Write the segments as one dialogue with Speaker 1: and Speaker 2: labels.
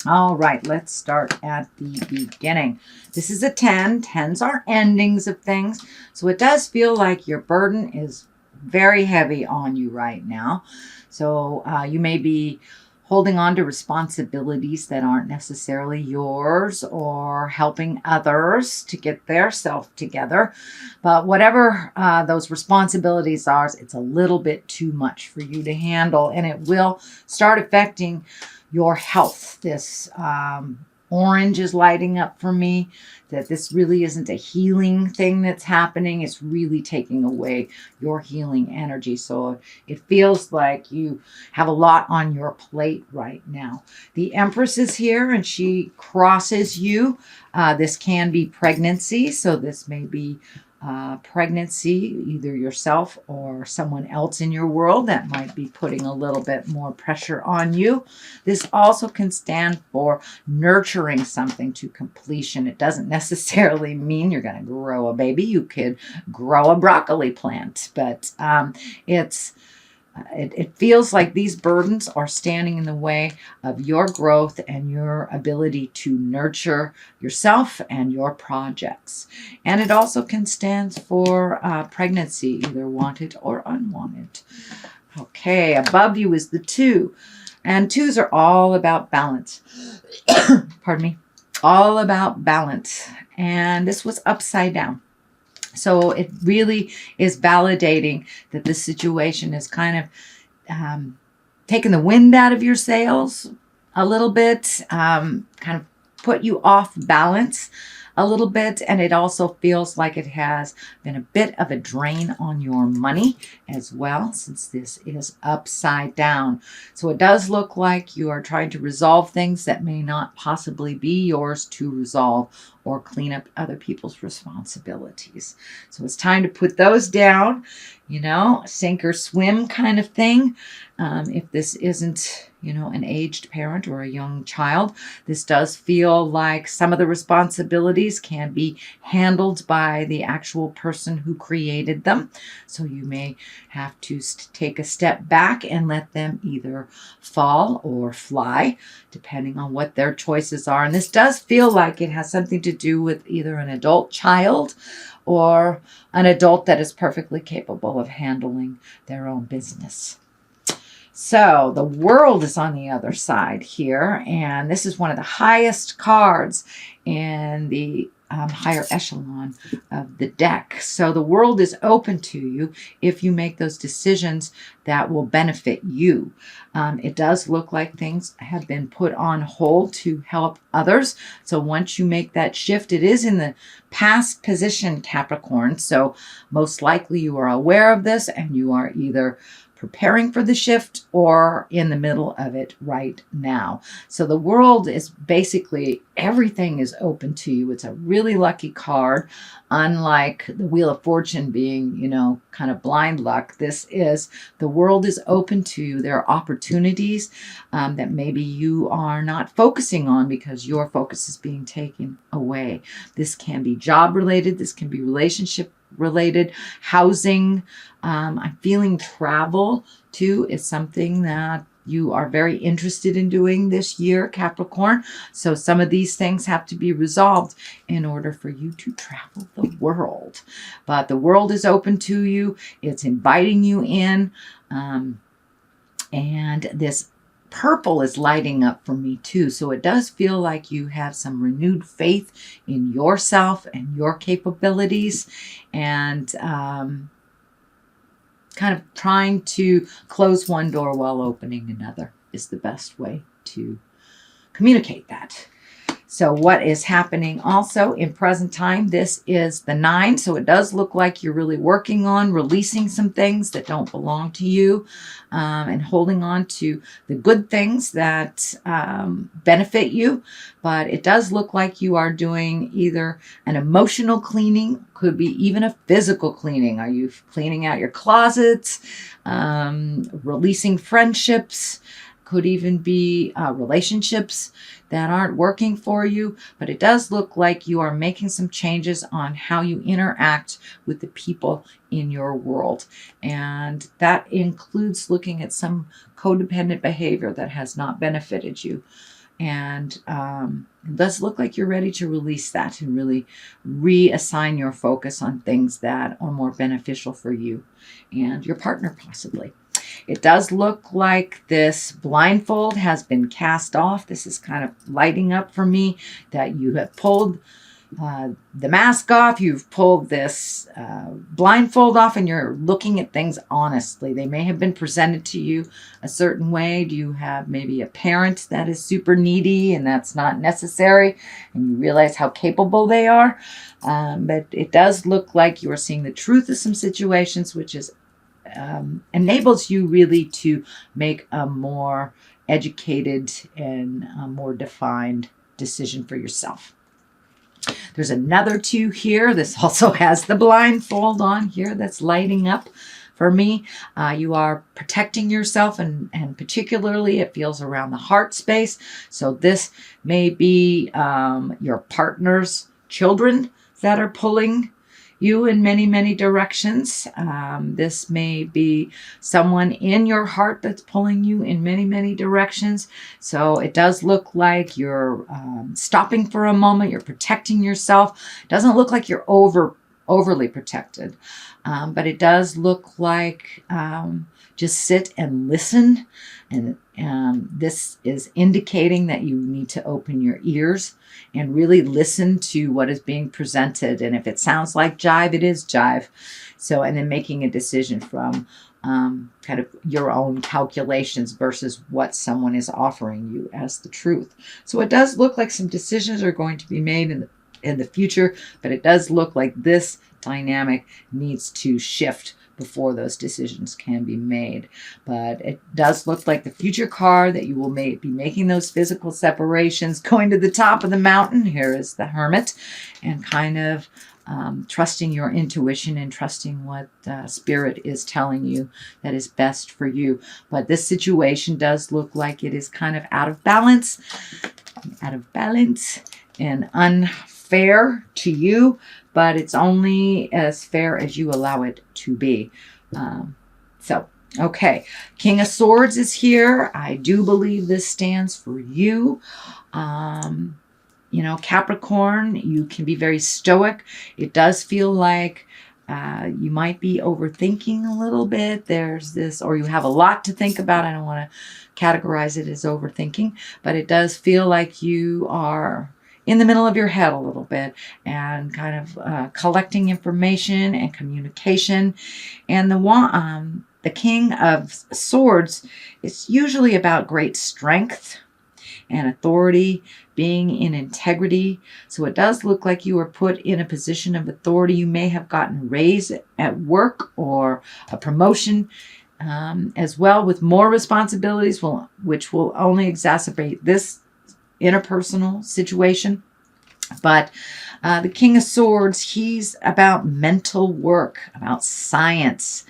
Speaker 1: All right, let's start at the beginning. This is a 10. 10s are endings of things. So it does feel like your burden is very heavy on you right now. So you may be holding on to responsibilities that aren't necessarily yours or helping others to get their self together. But whatever those responsibilities are, it's a little bit too much for you to handle, and it will start affecting your health. This orange is lighting up for me that this really isn't a healing thing that's happening. It's really taking away your healing energy. So it feels like you have a lot on your plate right now. The Empress is here and she crosses you. This can be pregnancy. So this may be pregnancy, either yourself or someone else in your world that might be putting a little bit more pressure on you. This also can stand for nurturing something to completion. It doesn't necessarily mean you're going to grow a baby. You could grow a broccoli plant, but it feels like these burdens are standing in the way of your growth and your ability to nurture yourself and your projects. And it also can stand for pregnancy, either wanted or unwanted. Okay, above you is the 2. And 2s are all about balance. Pardon me. All about balance. And this was upside down. So it really is validating that this situation is kind of taking the wind out of your sails a little bit, kind of put you off balance a little bit. And it also feels like it has been a bit of a drain on your money as well, since this is upside down. So it does look like you are trying to resolve things that may not possibly be yours to resolve, or clean up other people's responsibilities. So it's time to put those down, sink or swim kind of thing. If this isn't, an aged parent or a young child, this does feel like some of the responsibilities can be handled by the actual person who created them. So you may have to take a step back and let them either fall or fly, depending on what their choices are. And this does feel like it has something to do with either an adult child or an adult that is perfectly capable of handling their own business. So the World is on the other side here, and this is one of the highest cards in the higher echelon of the deck. So the World is open to you if you make those decisions that will benefit you. It does look like things have been put on hold to help others. So once you make that shift, it is in the past position, Capricorn. So most likely you are aware of this and you are either preparing for the shift or in the middle of it right now. So the World is basically, everything is open to you. It's a really lucky card. Unlike the Wheel of Fortune being, kind of blind luck, this is, the World is open to you. There are opportunities that maybe you are not focusing on because your focus is being taken away. This can be job related. This can be relationship related, housing. I'm feeling travel too is something that you are very interested in doing this year, Capricorn. So some of these things have to be resolved in order for you to travel the world. But the World is open to you. It's inviting you in. And this purple is lighting up for me too. So it does feel like you have some renewed faith in yourself and your capabilities, and kind of trying to close one door while opening another is the best way to communicate that. So what is happening also in present time, this is the 9. So it does look like you're really working on releasing some things that don't belong to you, and holding on to the good things that benefit you. But it does look like you are doing either an emotional cleaning, could be even a physical cleaning. Are you cleaning out your closets, releasing friendships? Could even be relationships that aren't working for you, but it does look like you are making some changes on how you interact with the people in your world. And that includes looking at some codependent behavior that has not benefited you. And it does look like you're ready to release that and really reassign your focus on things that are more beneficial for you and your partner, possibly. It does look like this blindfold has been cast off. This is kind of lighting up for me that you have pulled the mask off. You've pulled this blindfold off, and you're looking at things honestly. They may have been presented to you a certain way. Do you have maybe a parent that is super needy and that's not necessary, and you realize how capable they are? But it does look like you are seeing the truth of some situations, which is enables you really to make a more educated and more defined decision for yourself. There's another 2 here. This also has the blindfold on here that's lighting up for me. You are protecting yourself, and particularly it feels around the heart space. So this may be your partner's children that are pulling you in many, many directions. This may be someone in your heart that's pulling you in many, many directions. So it does look like you're stopping for a moment. You're protecting yourself. It doesn't look like you're overly protected, but it does look like just sit and listen. And this is indicating that you need to open your ears and really listen to what is being presented. And if it sounds like jive, it is jive. So, and then making a decision from kind of your own calculations versus what someone is offering you as the truth. So it does look like some decisions are going to be made in the future, but it does look like this dynamic needs to shift before those decisions can be made. But it does look like the future card that you will be making those physical separations, going to the top of the mountain. Here is the Hermit, and kind of trusting your intuition and trusting what Spirit is telling you that is best for you. But this situation does look like it is kind of out of balance and unfair to you, but it's only as fair as you allow it to be. Okay. King of Swords is here. I do believe this stands for you. Capricorn, you can be very stoic. It does feel like you might be overthinking a little bit. There's this, or you have a lot to think about. I don't want to categorize it as overthinking, but it does feel like you are in the middle of your head a little bit and kind of collecting information and communication. And the King of Swords is usually about great strength and authority, being in integrity. So it does look like you are put in a position of authority. You may have gotten raised at work or a promotion as well, with more responsibilities, which will only exacerbate this interpersonal situation. But the King of Swords, he's about mental work, about science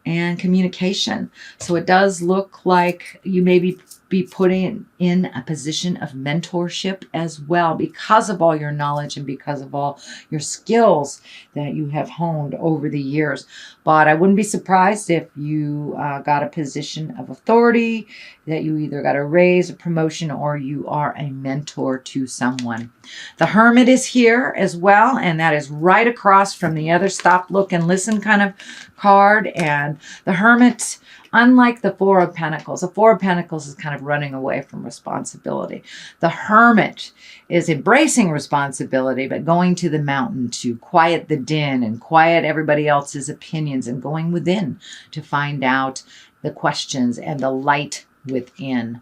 Speaker 1: and communication. So it does look like you may be putting in a position of mentorship as well, because of all your knowledge and because of all your skills that you have honed over the years. But I wouldn't be surprised if you got a position of authority, that you either got a raise, a promotion, or you are a mentor to someone. The Hermit is here as well, and that is right across from the other stop, look, and listen kind of card. And the Hermit, unlike the Four of Pentacles, the Four of Pentacles is kind of running away from responsibility. The Hermit is embracing responsibility, but going to the mountain to quiet the din and quiet everybody else's opinions, and going within to find out the questions and the light within,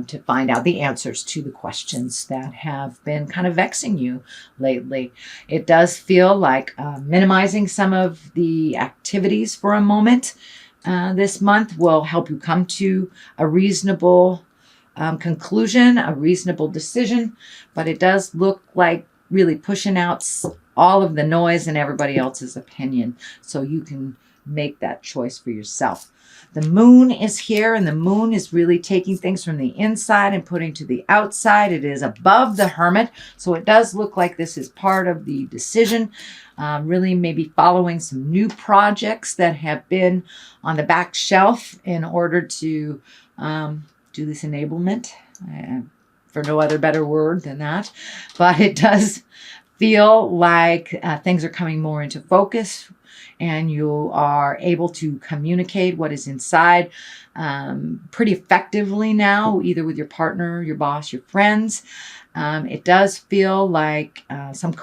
Speaker 1: to find out the answers to the questions that have been kind of vexing you lately. It does feel like minimizing some of the activities for a moment this month will help you come to a reasonable conclusion, a reasonable decision. But it does look like really pushing out all of the noise and everybody else's opinion, so you can make that choice for yourself. The Moon is here, and the Moon is really taking things from the inside and putting to the outside. It is above the Hermit, so it does look like this is part of the decision. Really maybe following some new projects that have been on the back shelf in order to do this enablement for no other better word than that. But it does feel like things are coming more into focus, and you are able to communicate what is inside pretty effectively now, either with your partner, your boss, your friends. It does feel like some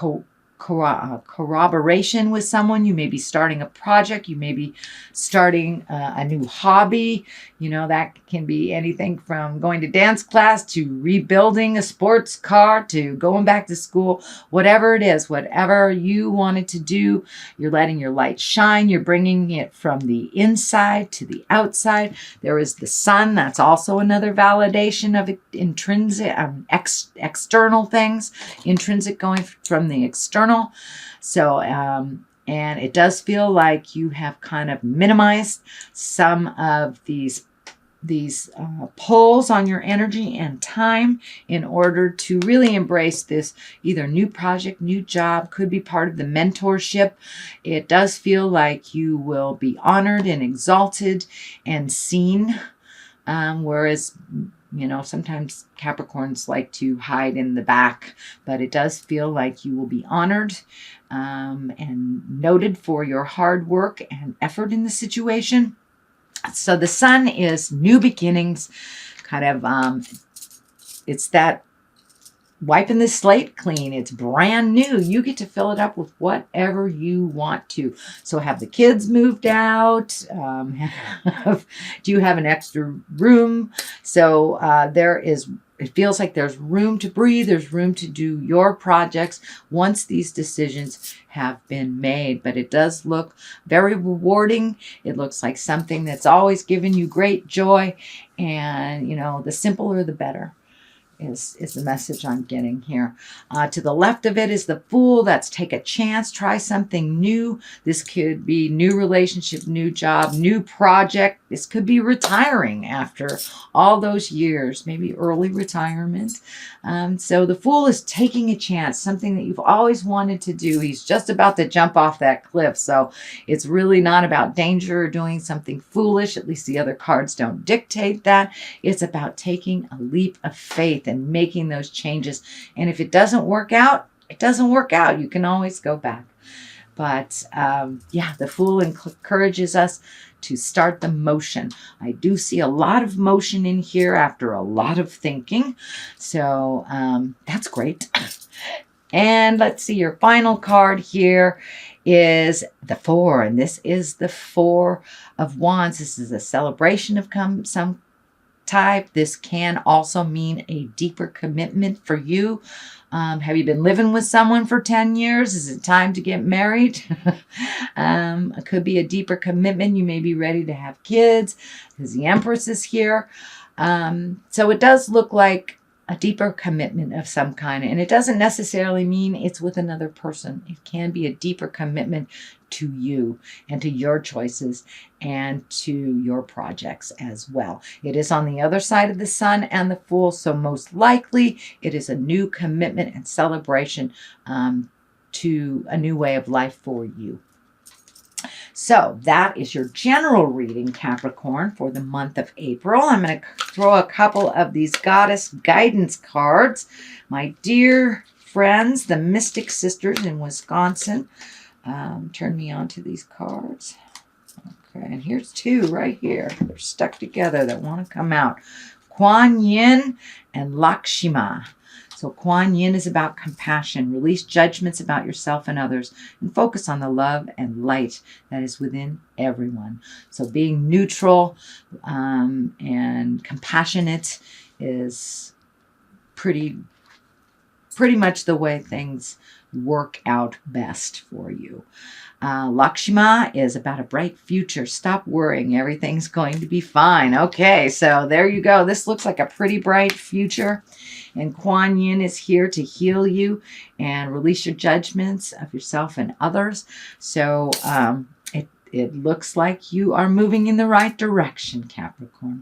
Speaker 1: corroboration with someone. You may be starting a project. You may be starting a new hobby. You know, that can be anything from going to dance class to rebuilding a sports car to going back to school. Whatever it is, whatever you wanted to do, you're letting your light shine. You're bringing it from the inside to the outside. There is the sun. That's also another validation of intrinsic, external things. Intrinsic going from the external. So, and it does feel like you have kind of minimized some of these pulls on your energy and time in order to really embrace this either new project, new job, could be part of the mentorship. It does feel like you will be honored and exalted and seen, whereas sometimes Capricorns like to hide in the back, but it does feel like you will be honored and noted for your hard work and effort in the situation. So the sun is new beginnings, kind of, it's that wiping the slate clean. It's brand new. You get to fill it up with whatever you want to. So have the kids moved out? Do you have an extra room? So it feels like there's room to breathe. There's room to do your projects once these decisions have been made. But it does look very rewarding. It looks like something that's always given you great joy. And, the simpler, the better. Is the message I'm getting here. To the left of it is the Fool. That's take a chance, try something new. This could be new relationship, new job, new project. This could be retiring after all those years, maybe early retirement. So the Fool is taking a chance, something that you've always wanted to do. He's just about to jump off that cliff. So it's really not about danger or doing something foolish. At least the other cards don't dictate that. It's about taking a leap of faith and making those changes. And if it doesn't work out, it doesn't work out. You can always go back. But the Fool encourages us to start the motion. I do see a lot of motion in here after a lot of thinking. So that's great. And let's see, your final card here is the Four. And this is the Four of Wands. This is a celebration of some type. This can also mean a deeper commitment for you. Have you been living with someone for 10 years? Is it time to get married? It could be a deeper commitment. You may be ready to have kids because the Empress is here. So it does look like a deeper commitment of some kind. And it doesn't necessarily mean it's with another person. It can be a deeper commitment to you and to your choices and to your projects as well. It is on the other side of the Sun and the Fool, so most likely it is a new commitment and celebration to a new way of life for you. So that is your general reading, Capricorn, for the month of April. I'm going to throw a couple of these goddess guidance cards. My dear friends, the Mystic Sisters in Wisconsin, turn me on to these cards. Okay, and here's two right here. They're stuck together that want to come out. Kuan Yin and Lakshmi. So Kuan Yin is about compassion. Release judgments about yourself and others and focus on the love and light that is within everyone. So being neutral and compassionate is pretty much the way things work out best for you. Lakshmi is about a bright future. Stop worrying. Everything's going to be fine. Okay, so there you go. This looks like a pretty bright future. And Kuan Yin is here to heal you and release your judgments of yourself and others. So it looks like you are moving in the right direction, Capricorn.